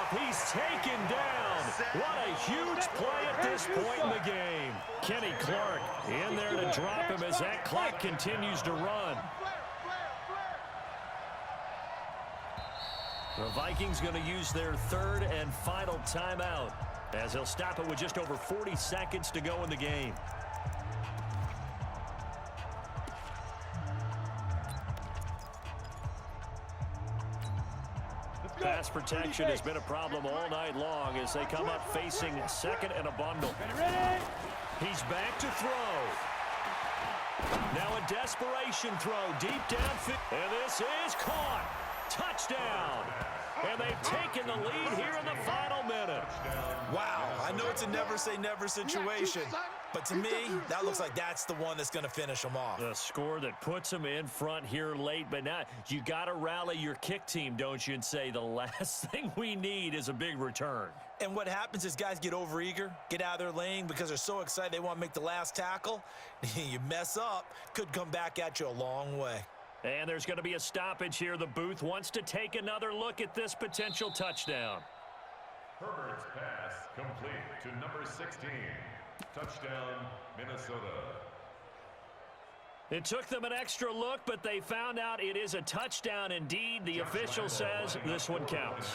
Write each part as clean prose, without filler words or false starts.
off. He's taken down. What a huge play at this point in the game. Kenny Clark in there to drop him as that clock continues to run. The Vikings going to use their third and final timeout as they'll stop it with just over 40 seconds to go in the game. Pass protection has been a problem all night long as they come up facing second and a bundle. He's back to throw. Now a desperation throw deep downfield. And this is caught. Touchdown. And they've taken the lead here in the final minute. Wow, I know it's a never-say-never situation, but to me, that looks like that's the one that's going to finish them off. The score that puts them in front here late, but now you got to rally your kick team, don't you, and say the last thing we need is a big return. And what happens is guys get overeager, get out of their lane because they're so excited they want to make the last tackle. You mess up, could come back at you a long way. And there's going to be a stoppage here. The booth wants to take another look at this potential touchdown. Herbert's pass complete to number 16. Touchdown, Minnesota. It took them an extra look, but they found out it is a touchdown indeed. The official says this one counts.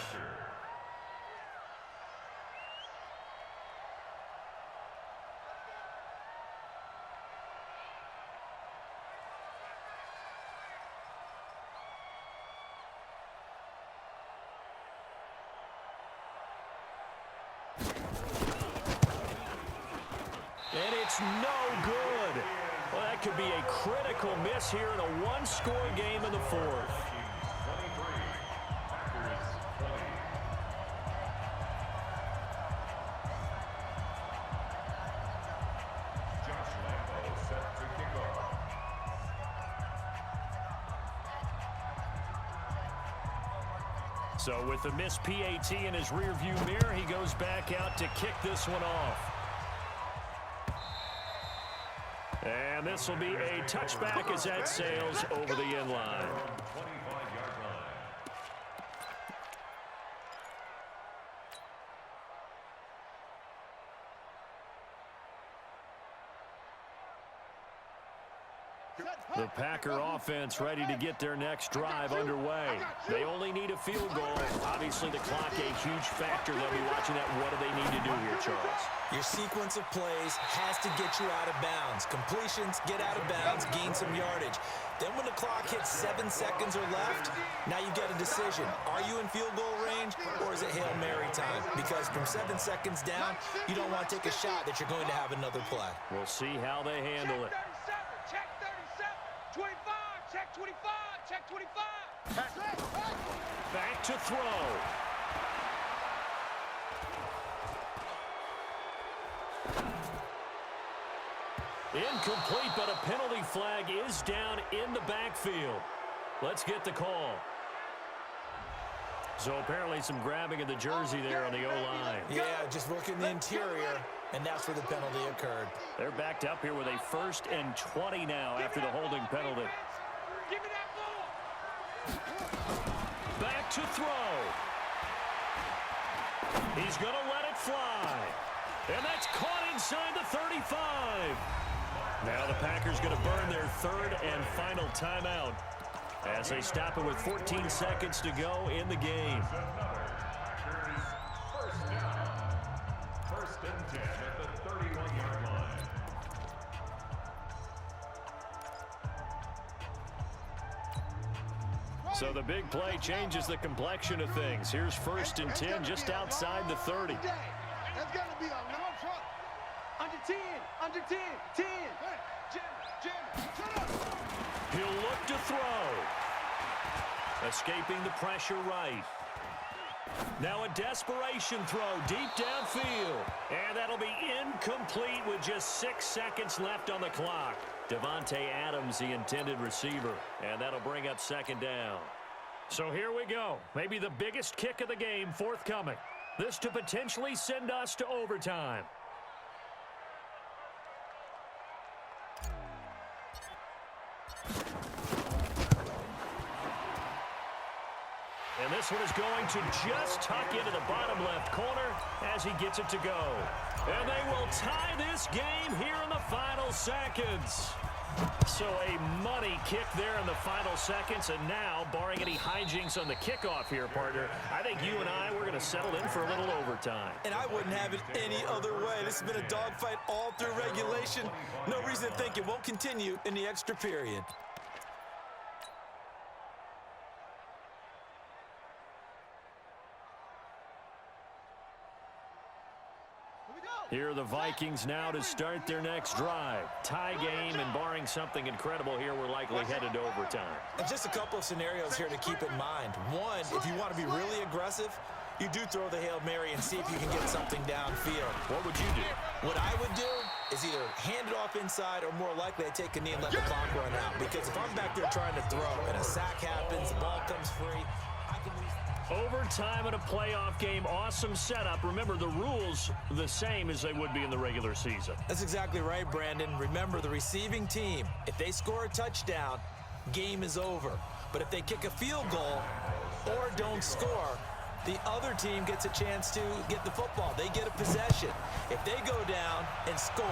And it's no good. Well, that could be a critical miss here in a one-score game in the fourth. So with the missed PAT in his rearview mirror, he goes back out to kick this one off. And this will be a touchback as that sails over the end line. The Packer offense ready to get their next drive underway. They only need a field goal. Obviously, the clock a huge factor. They'll be watching that. What do they need to do here, Charles? Your sequence of plays has to get you out of bounds. Completions, get out of bounds, gain some yardage. Then when the clock hits 7 seconds or left, now you get a decision. Are you in field goal range or is it Hail Mary time? Because from 7 seconds down, you don't want to take a shot that you're going to have another play. We'll see how they handle it. Check 37, 25, check 25, check 25. Back to throw. Incomplete, but a penalty flag is down in the backfield. Let's get the call. So apparently some grabbing of the jersey there on the O-line. Yeah, just look in the interior, and that's where the penalty occurred. They're backed up here with a 1st and 20 now after the holding penalty. Give me that ball. Back to throw. He's going to let it fly. And that's caught inside the 35. Now the Packers going to burn their 3rd and final timeout as they stop it with 14 seconds to go in the game. First and 10 at the 31-yard line. So the big play changes the complexion of things. Here's 1st and 10 just outside the 30. That's going to be a long shot. Under 10, under 10, 10. Jim, shut up. He'll look to throw. Escaping the pressure right. Now a desperation throw deep downfield. And that'll be incomplete with just 6 seconds left on the clock. Devontae Adams, the intended receiver. And that'll bring up 2nd down. So here we go. Maybe the biggest kick of the game forthcoming. This to potentially send us to overtime. And this this one is going to just tuck into the bottom left corner as he gets it to go. And they will tie this game here in the final seconds. So a money kick there in the final seconds, and now, barring any hijinks on the kickoff here, partner, I think you and I, we're going to settle in for a little overtime. And I wouldn't have it any other way. This has been a dogfight all through regulation. No reason to think it won't continue in the extra period. Here are the Vikings now to start their next drive. Tie game, and barring something incredible here, we're likely headed to overtime. And just a couple of scenarios here to keep in mind. One, if you want to be really aggressive, you do throw the Hail Mary and see if you can get something downfield. What would you do? What I would do is either hand it off inside or more likely I take a knee and let the clock run out. Because if I'm back there trying to throw and a sack happens, the ball comes free, I can lose. Overtime in a playoff game, awesome setup. Remember, the rules the same as they would be in the regular season. That's exactly right, Brandon. Remember, the receiving team, if they score a touchdown, game is over. But if they kick a field goal or don't score, the other team gets a chance to get the football. They get a possession. If they go down and score,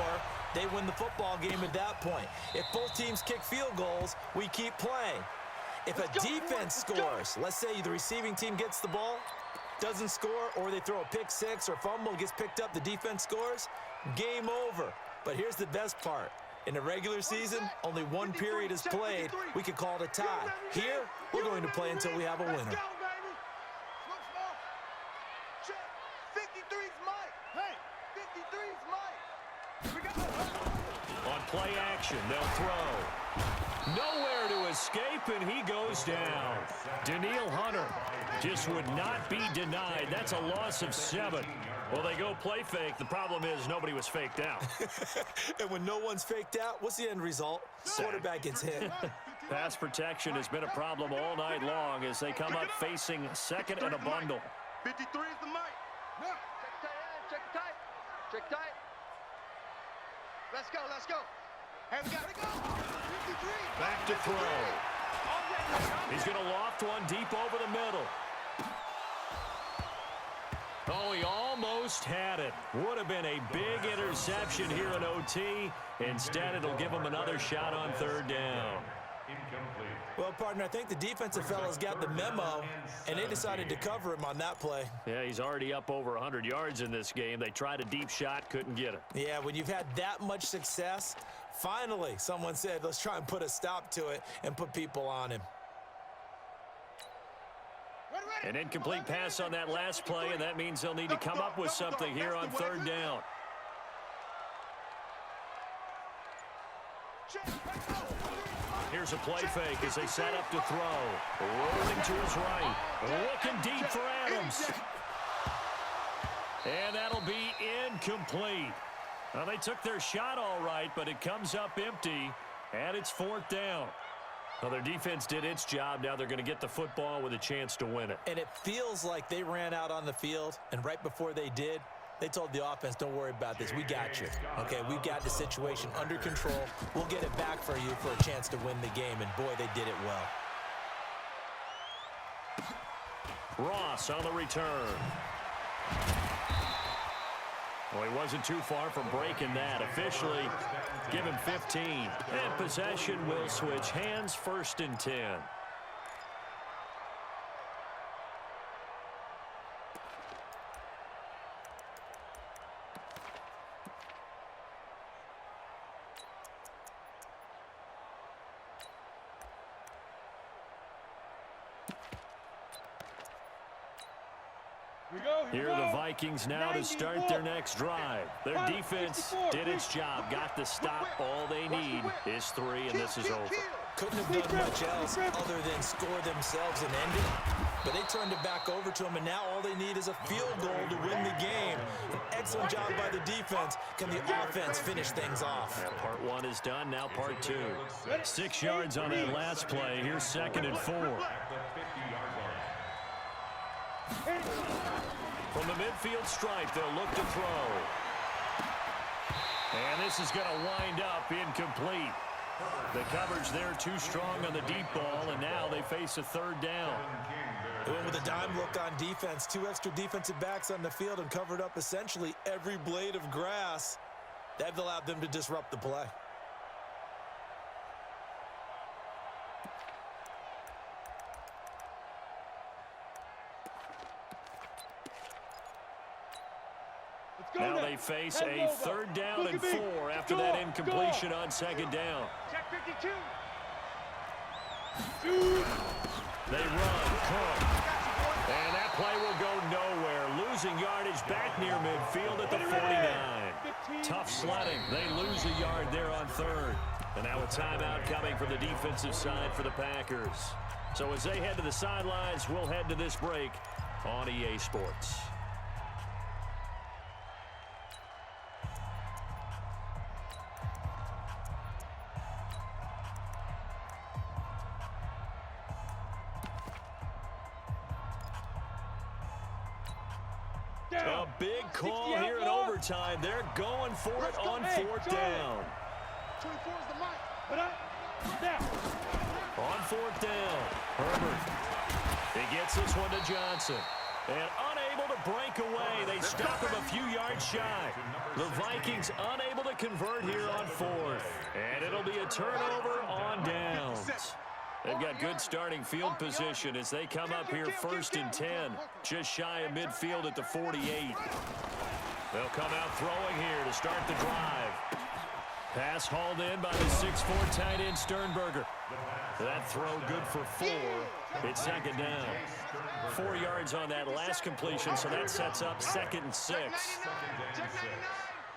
they win the football game at that point. If both teams kick field goals, we keep playing. If a defense scores, let's say the receiving team gets the ball, doesn't score, or they throw a pick six or fumble, gets picked up, the defense scores, game over. But here's the best part. In the regular season, only one period is played. We could call it a tie. Here, we're going to play until we have a winner. 53's Mike. Hey, 53's Mike. We got On play action, they'll throw. Nowhere to escape, and he goes down. Daniil Hunter just would not be denied. That's a loss of 7. Well, they go play fake. The problem is nobody was faked out. And when no one's faked out, what's the end result? Quarterback gets hit. Pass protection has been a problem all night long as they come up facing second and a bundle. 53 is the Mike. Now, check tight. Check tight. Let's go, let's go. Hey, we got to go. 53. Back to throw. He's going to loft one deep over the middle. Oh, he almost had it. Would have been a big interception here in OT. Instead, it'll give him another shot on third down. Incomplete. Well, partner, I think the defensive fellas got the memo, and they decided to cover him on that play. Yeah, he's already up over 100 yards in this game. They tried a deep shot, couldn't get it. Yeah, when you've had that much success, finally someone said, let's try and put a stop to it and put people on him. An incomplete pass on that last play, and that means they'll need to come up with something here on third down. Here's a play fake as they set up to throw. Rolling to his right. Looking deep for Adams. And that'll be incomplete. Well, they took their shot all right, but it comes up empty, and it's fourth down. Well, their defense did its job. Now they're going to get the football with a chance to win it. And it feels like they ran out on the field, and right before they did, they told the offense, don't worry about this. We got you. Okay, we've got the situation under control. We'll get it back for you for a chance to win the game, and boy, they did it well. Ross on the return. Well, he wasn't too far from breaking that. Officially, give him 15. And possession will switch hands, 1st and 10. Here are the Vikings now to start their next drive. Their defense did its job, got the stop. All they need is 3, and this is over. Couldn't have done much else other than score themselves and end it. But they turned it back over to them, and now all they need is a field goal to win the game. An excellent job by the defense. Can the offense finish things off? Yeah, part 1 is done, now part 2. 6 yards on that last play. Here's 2nd and 4. From the midfield stripe, they'll look to throw. And this is going to wind up incomplete. The coverage there too strong on the deep ball, and now they face a third down. They went with a dime look on defense. 2 extra defensive backs on the field and covered up essentially every blade of grass. That allowed them to disrupt the play. Now they face a 3rd down and 4 after that incompletion on 2nd down. Check 52. They run, Cook. And that play will go nowhere. Losing yardage back near midfield at the 49. Tough sledding. They lose a yard there on 3rd. And now a timeout coming from the defensive side for the Packers. So as they head to the sidelines, we'll head to this break on EA Sports. A big call here in overtime. They're going for it on 4th down. 24 is the mic. Down. On 4th down, Herbert. He gets this one to Johnson. And unable to break away. They stop him a few yards shy. The Vikings unable to convert here on 4th. And it'll be a turnover on downs. They've got good starting field position as they come up here 1st and 10. Just shy of midfield at the 48. They'll come out throwing here to start the drive. Pass hauled in by the 6'4" tight end Sternberger. That throw good for 4. It's 2nd down. 4 yards on that last completion, so that sets up 2nd and 6.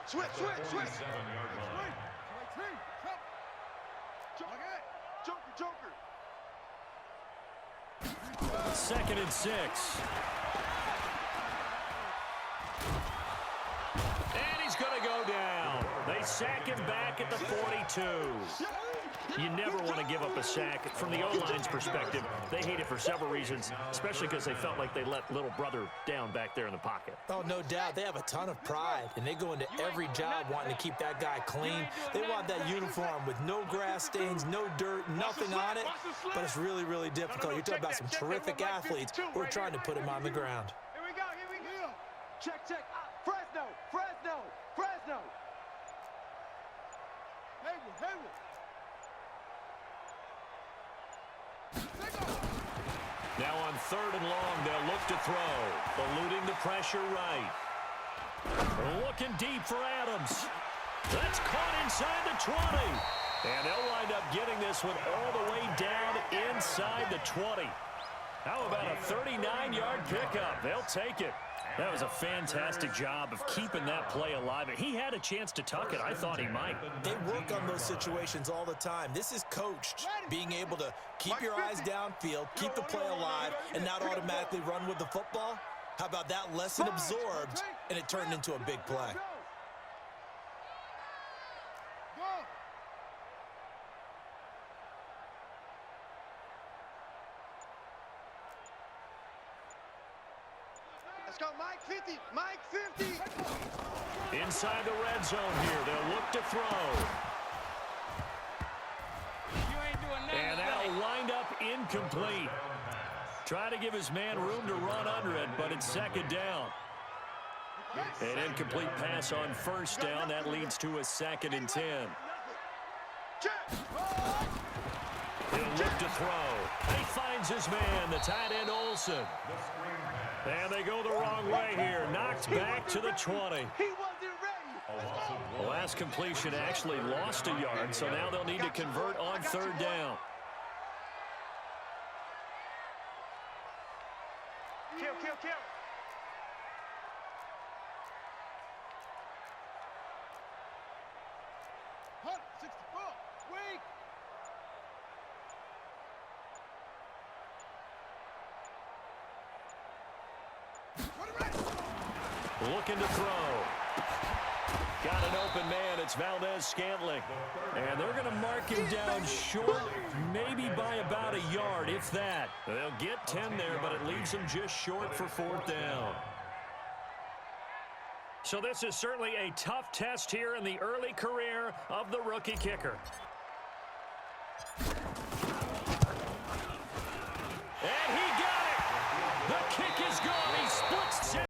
Switch. Joker. 2nd and 6. And he's going to go down. They sack him back at the 42. You never want to give up a sack. From the O-line's perspective, they hate it for several reasons, especially because they felt like they let little brother down back there in the pocket. Oh, no doubt. They have a ton of pride, and they go into every job wanting to keep that guy clean. They want that uniform with no grass stains, no dirt, nothing on it, but it's really, really difficult. You're talking about some terrific athletes who are trying to put him on the ground. Here we go. Check. Fresno. Hayward. Now on 3rd and long, they'll look to throw. Eluding the pressure right. Looking deep for Adams. That's caught inside the 20. And they'll wind up getting this one all the way down inside the 20. How about a 39-yard pickup? They'll take it. That was a fantastic job of keeping that play alive. He had a chance to tuck it. I thought he might. They work on those situations all the time. This is coached, being able to keep your eyes downfield, keep the play alive, and not automatically run with the football. How about that lesson absorbed, and it turned into a big play? Let's go, Mike 50. Inside the red zone here, they'll look to throw. And that'll wind up incomplete. Try to give his man room to run under it, but it's 2nd down. An incomplete pass on 1st down. That leads to a 2nd and 10. He'll look to throw. He finds his man, the tight end Olsen. And they go the wrong way here. Knocked back to the 20. He wasn't ready. The last completion actually lost a yard, so now they'll need to convert on 3rd down. Kill. Hunt, 64. Weak. Looking to throw. Got an open man. It's Valdez-Scantling. And they're going to mark him down short, maybe by about a yard, if that. They'll get 10 there, but it leaves them just short for 4th down. So this is certainly a tough test here in the early career of the rookie kicker. And he